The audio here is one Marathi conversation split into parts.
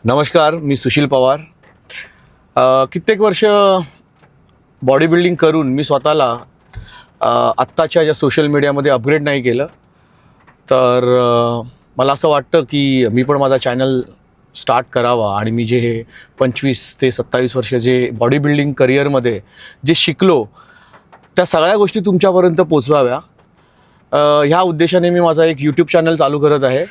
नमस्कार, मी सुशील पवार. कित्येक वर्ष बॉडी बिल्डिंग करून मी स्वतःला आत्ताच्या ज्या सोशल मीडियामध्ये अपग्रेड नाही केलं. तर मला असं वाटतं की मी पण माझा चॅनल स्टार्ट करावा आणि मी जे 25 ते 27 वर्ष जे बॉडी बिल्डिंग करिअरमध्ये जे शिकलो त्या सगळ्या गोष्टी तुमच्यापर्यंत पोचवाव्या. ह्या उद्देशाने मी माझा एक यूट्यूब चॅनल चालू करत आहे.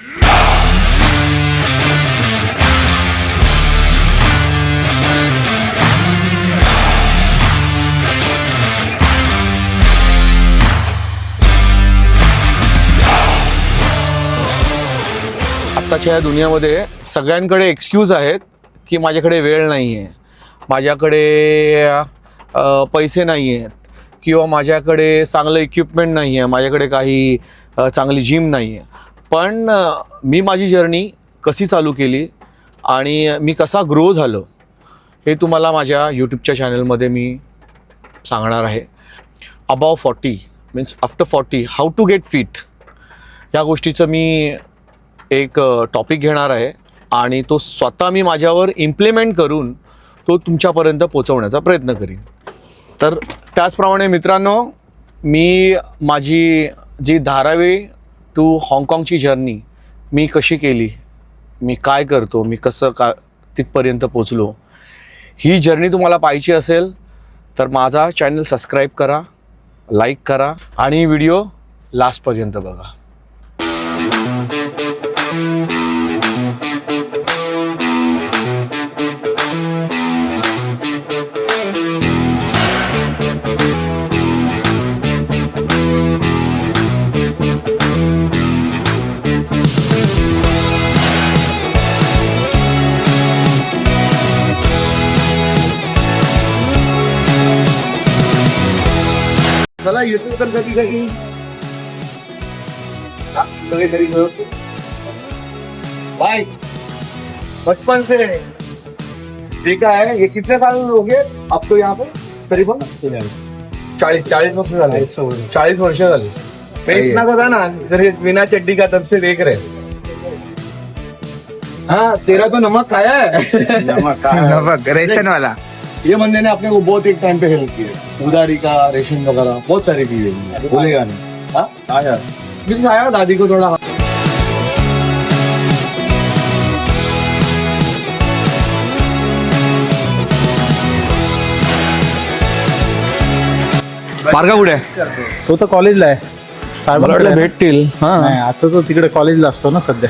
आत्ताच्या या दुनियामध्ये सगळ्यांकडे एक्सक्यूज आहेत की माझ्याकडे वेळ नाही आहे, माझ्याकडे पैसे नाही आहेत, किंवा माझ्याकडे चांगलं इक्विपमेंट नाही आहे, माझ्याकडे काही चांगली जिम नाही आहे. पण मी माझी जर्नी कशी चालू केली आणि मी कसा ग्रो झालो हे तुम्हाला माझ्या यूट्यूबच्या चॅनलमध्ये मी सांगणार आहे. Above 40 means after 40 how to get fit या गोष्टीचं मी एक टॉपिक घेणार आहे आणि तो स्वतः मी माझ्यावर इम्प्लिमेंट करून तो तुमच्यापर्यंत पोचवण्याचा प्रयत्न करीन. तर त्याचप्रमाणे मित्रांनो, मी माझी जी धारावी टू हाँगकाँगची जर्नी मी कशी केली, मी काय करतो, मी कसं तिथपर्यंत पोचलो, ही जर्नी तुम्हाला पाहिजे असेल तर माझा चॅनल सबस्क्राईब करा, लाईक करा आणि व्हिडिओ लास्टपर्यंत बघा. चला यूट्यूब कर कधी भाई बचपन से ठीक है. ये कितने साल हो गए अब तो यहाँ पे करीबन 40 वर्ष झाले. 40 वर्ष झाले. मैं इतना सा था ना, जर बिना चड्डी का तब से देख रहे. हाँ, तेरा तो नमक खाया है. नमक रेशन वाला. ये बंदे ने अपने को बहुत एक टाइम पे हेल्प किया. उधारी का रेशन वगैरह बहुत सारी की है. बोलेगा नहीं. हाँ यार, मुझे आया दादी को थोड़ा. मार्गा कुठे आहे? तो तर कॉलेजला आहे. मला वाटलं भेटतील. नाही, आता तो तिकडे कॉलेजला असतो ना सध्या.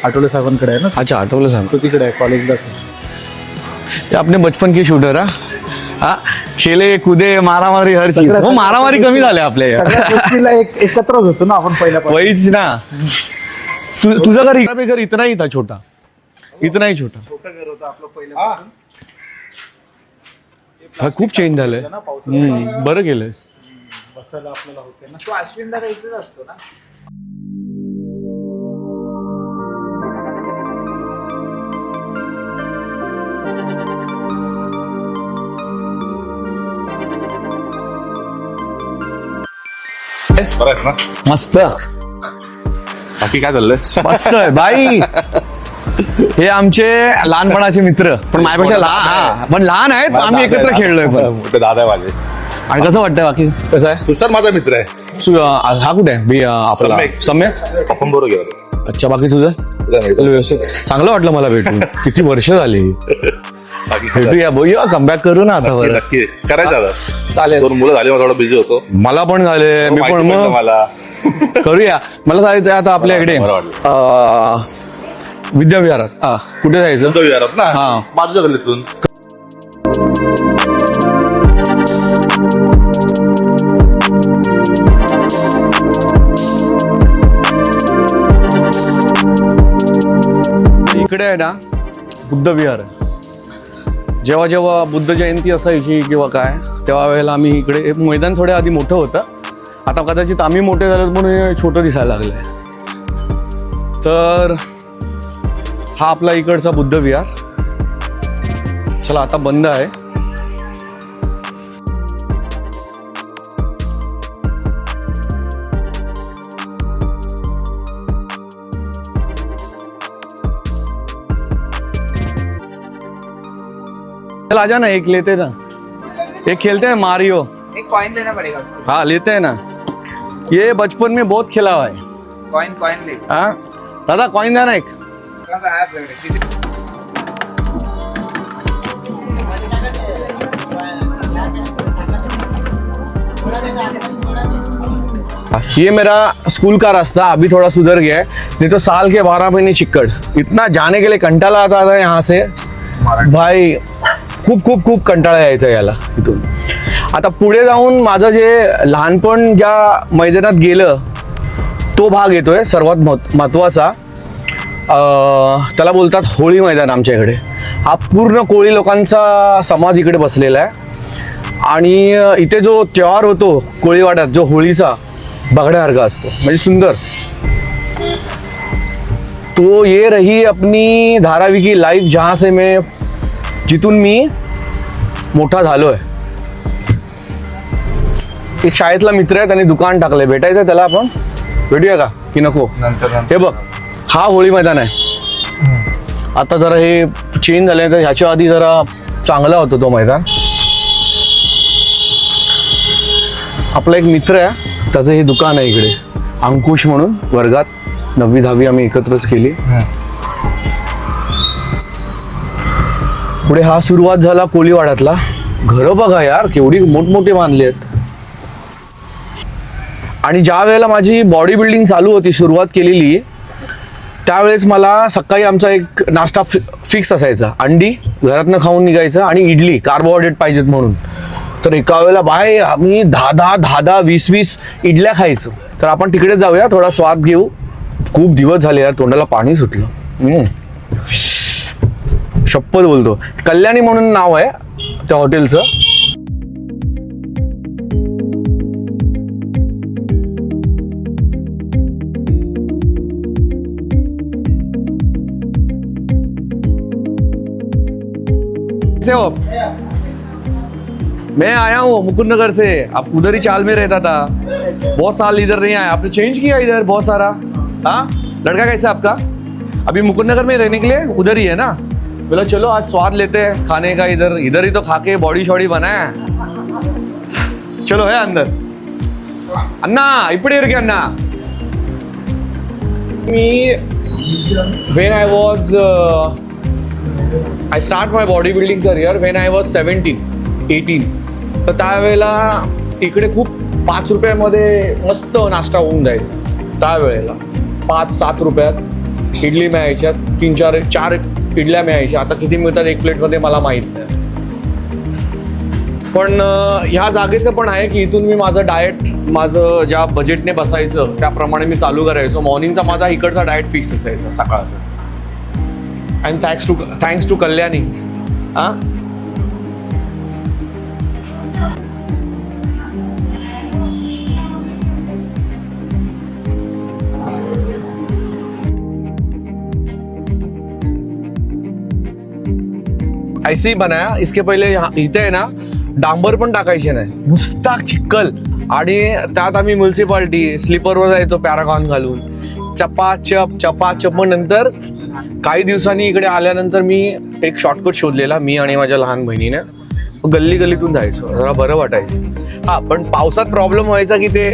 आठवले साहेबांकडे आहे ना. अच्छा, आठवलं सांग. तो तिकडे आहे कॉलेजला. ये अपने बचपन के शूटर. हा खेले कुदे मारामारी हर चीज. हो, मारामारी कमी झाल्या आपल्या या. सगळ्या गोष्टीला एकत्रच होतो ना आपण पहिल्या. वहीच ना. तुझं घर इतना ही था, छोटा, इतना ही छोटा. घर होतं आपलं पहिल्यापासून. हा खूप चेंज झालंय. बरं केलंयस. बसायला आपल्याला होते ना. तो अश्विनदा इथेच असतो ना. मस्त. बाकी काय चाललंय? मस्त आहे बाई. हे आमचे लहानपणाचे मित्र, पण माझ्यापेक्षा लहान, पण लहान आहेत. आम्ही एकत्र खेळलोय पण. मोठे दादा माझे. आणि कसं वाटतंय बाकी? कसं आहे? सुशांत माझा मित्र आहे. हा कुठे आहे? आपला सम्य. आपण बरोबर गेलो. अच्छा, बाकी तुझं व्यवस्थित? चांगलं वाटलं मला भेटून. किती वर्ष झाली. भेटूया, बोलूया, कमबॅक करू ना आता. बरं, नक्की करायचं आता. चालेल. दोन मुलं झाली, थोडा बिझी होतो. मला पण झाले. मी पण मग मला करूया. मला जायचं आता आपल्या इकडे बरं वाटलं. विद्याविहारात. कुठे जायचं? तो विचारत ना. हा. बाजूच्या गल्लीतून. इकडे आहे ना बुद्ध विहार. जेव्हा जेव्हा बुद्ध जयंती असायची किंवा काय, तेव्हा वेळेला आम्ही इकडे, मैदान थोड्या आधी मोठं होतं. आता कदाचित आम्ही मोठे झालो म्हणून हे छोटं दिसायला लागलंय. तर हा आपला इकडचा बुद्ध विहार. चला, आता बंद आहे. चल आजा ना, एक लेते ना, एक खेलते हैं मारियो। एक कॉइन लेना पड़ेगा उसको। हाँ लेते हैं ना, ये बचपन में बहुत खेला हुआ है। कॉइन ले। हाँ दादा कॉइन देना एक। कौन सा है फेवरेट? ये मेरा स्कूल का रास्ता अभी थोड़ा सुधर गया है, नहीं तो साल के 12 महीने चिक्कड़, इतना जाने के लिए कंटाळा आता था यहाँ से भाई, खूप खूप खूप कंटाळा यायचा याला इथून। आता पुढे जाऊन माझं जे लहानपण ज्या मैदानात गेलं तो भाग येतोय सर्वात महत्त्वाचा, त्याला बोलतात होळी मैदान आमच्या इकडे। हा पूर्ण कोळी लोकांचा समाज इकडे बसलेला आहे आणि इथे जो त्योहार होतो कोळीवाड्यात जो होळीचा बघण्यासारखा असतो, म्हणजे सुंदर। तो ये रही अपनी धारावी की लाइफ जहाँ से मैं, जिथून मी मोठा झालोय। एक शाळेतला मित्र आहे, त्याने दुकान टाकलंय, भेटायचं त्याला, आपण भेटूया का की नको? हे बघ हा होळी मैदान आहे, आता जरा हे चेंज झालंय, तर ह्याच्या आधी जरा चांगला होता तो मैदान। आपला एक मित्र आहे, त्याचं हे दुकान आहे इकडे, अंकुश म्हणून, वर्गात 9वी 10वी आम्ही एकत्रच केली। पुढे हा सुरुवात झाला कोळीवाड्यातला। घरं बघा यार केवढी मोठमोठे बांधली आहेत। आणि ज्या वेळेला माझी बॉडी बिल्डिंग चालू होती, सुरुवात केलेली, त्यावेळेस मला सकाळी आमचा एक नाश्ता फिक्स असायचा, अंडी घरातनं खाऊन निघायचं आणि इडली, कार्बोहायड्रेट पाहिजेत म्हणून। तर एका वेळेला बाय आम्ही 10 20 इडल्या खायचो। तर आपण तिकडे जाऊया, थोडा स्वाद घेऊ, खूप दिवस झाले यार, तोंडाला पाणी सुटलं। शपथ बोलतो, कल्याणी म्हणून नाव आहे त्या हॉटेलचं। मैं आया हूँ मुकुंद नगर से, आप उधर ही चाल में रहता था, बहुत साल इधर नहीं आया, आपने चेंज किया इधर बहुत सारा। हाँ लड़का कैसा है आपका? अभी मुकुंद नगर में रहने के लिए उधर ही है ना? बोला चलो आज स्वाद लेते हैं खाने का, इधर इधर ही तो खा के बॉडी शॉडी बनाया। चलो है अंदर। अन्ना इपड़े इरके अन्ना। मी when I was I start my bodybuilding career when I was 17-18. तर त्यावेळेला इकडे खूप 5 रुपयामध्ये मस्त नाश्ता होऊन जायचा। त्यावेळेला 5-7 रुपयात इडली मिळायच्या, 3-4 इडल्या मिळायच्या। आता किती मिळतात एक प्लेटमध्ये मला माहीत नाही, पण ह्या जागेचं पण आहे की इथून मी माझं डाएट, माझं ज्या बजेटने बसायचं त्याप्रमाणे मी चालू करायचो। मॉर्निंगचा माझा इकडचा डाएट फिक्स असायचा सकाळचा। And thanks to Kalyani. हां ऐसे ही बनाया। इसके पहिले इथे आहे ना डांबर पण टाकायचे नाही, नुसता चिखल, आणि त्यात आम्ही म्युन्सिपाल्टी स्लीपरवर जायचो पॅरागॉन घालून, चपाचप। मग नंतर काही दिवसांनी इकडे आल्यानंतर मी एक शॉर्टकट शोधलेला, मी आणि माझ्या लहान बहिणीने, गल्ली गल्लीतून जायचो, जरा बरं वाटायचं। हा पण पावसात प्रॉब्लेम व्हायचा की ते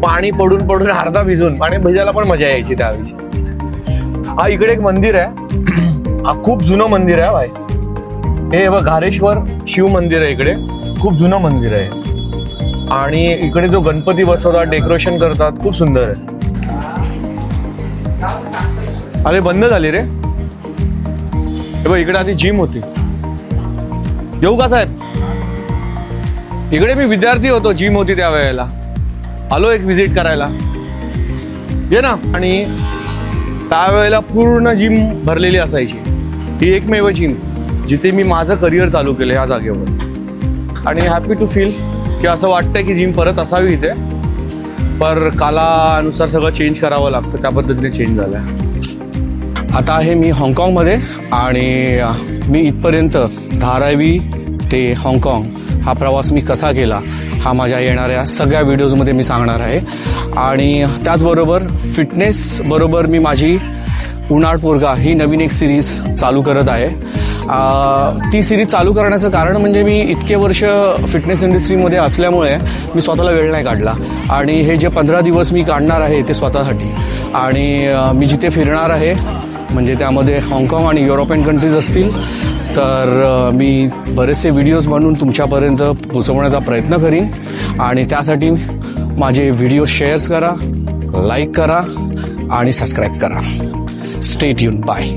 पाणी पडून अर्धा भिजून, पाणी भिजायला पण मजा यायची त्यावेळी। हा इकडे एक मंदिर आहे, हा खूप जुनं मंदिर आहे भाई, हे बघ घारेश्वर शिव मंदिर आहे इकडे, खूप जुनं मंदिर आहे। आणि इकडे जो गणपती बसवतात, डेकोरेशन करतात, खूप सुंदर आहे। अरे बंद झाली रे, हे बघ इकडे आधी जिम होती। येऊ का साहेब? इकडे मी विद्यार्थी होतो, जिम होती त्यावेळेला, आलो एक विजिट करायला, ये ना। आणि त्यावेळेला पूर्ण जिम भरलेली असायची, ही एकमेव जिम जिथे मी माझं करिअर चालू केलं या जागेवर। आणि हॅपी टू फील की असं वाटतंय की जिम परत असावी इथे, पर कालानुसार सगळं चेंज करावं लागतं, त्या पद्धतीने चेंज झालं। आता आहे मी हाँगकाँगमध्ये, आणि मी इथपर्यंत धारावी ते हाँगकाँग हा प्रवास मी कसा केला हा माझ्या येणाऱ्या सगळ्या व्हिडिओजमध्ये मी सांगणार आहे। आणि त्याचबरोबर फिटनेस बरोबर मी माझी उन्हाळ पोरगा ही नवीन एक सिरीज चालू करत आहे। ती सिरीज चालू करण्याचं कारण म्हणजे मी इतके वर्ष फिटनेस इंडस्ट्रीमध्ये असल्यामुळे मी स्वतःला वेळ नाही काढला आणि हे जे 15 दिवस मी काढणार आहे ते स्वतःसाठी आणि मी जिथे फिरणार आहे म्हणजे त्यामध्ये हाँगकाँग आणि युरोपियन कंट्रीज असतील तर मी बरेचसे व्हिडिओज बनवून तुमच्यापर्यंत पोचवण्याचा प्रयत्न करीन आणि त्यासाठी माझे व्हिडिओ शेअर्स करा, लाईक करा आणि सबस्क्राईब करा. Stay tune. बाय.